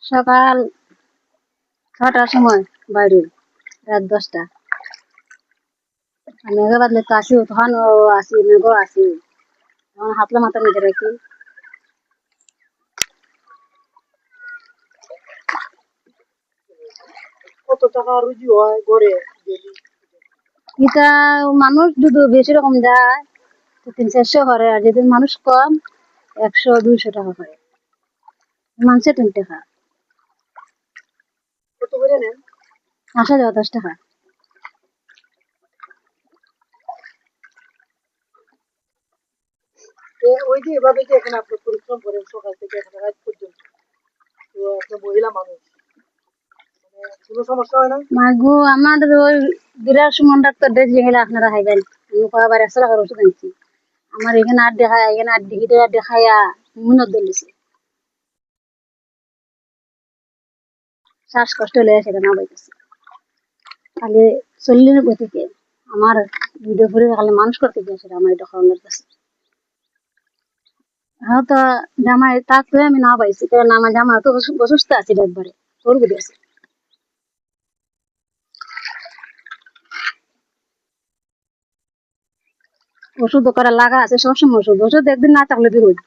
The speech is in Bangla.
সকাল ৬টার সময় বাইরে, রাত ১০টা। আর মেঘে বাদলে তো আসি, তখন আসি মেঘও আসি, তখন হাতলা মাথা মেঘে রাখি। কত টাকা রুজি হয় গড়ে daily? এটা মানুষ যদি বেশি রকম যায় তো ৩-৪০০ করে, আর যদি মানুষ কম ১০০-২০০ টাকা করে। মাংসে ৩ টাকা, কত করে নেন? আসা যাওয়া ১০ টাকা। ওই যে এভাবে যে এখানে আপনি পরিশ্রম করেন সকাল থেকে এখন রাত পর্যন্ত, তো আপনি মহিলা মানুষ, মানে কোনো সমস্যা হয় না? মাগো আমাদের ওই বিরাট সুমন ডাক্তার দেখে গেলে আপনারা খাইবেন। আমি কয়বার ১০০ টাকার ওষুধ আনছি। আমার এখানে আর দেখায়, এখানে আর ডিগিতে দেখাইয়া মুনত দলিছে, শ্বাসকষ্ট হলে সেখানে পাইতেছে। খালি চল্লিশ গতিকে আমার ভিডিও করে খালি মানুষ করতে গিয়েছিল আমার এটা খাওয়ানোর কাছে। হ্যাঁ তো জামাই থাকলে আমি না পাইছি, কারণ আমার জামাই তো অসুস্থ আছিল একবারে, তোর বুঝে আছে। ওষুধ করা লাগা আছে সবসময়, ওষুধ ওষুধ একদিন না থাকলে বিরোধ।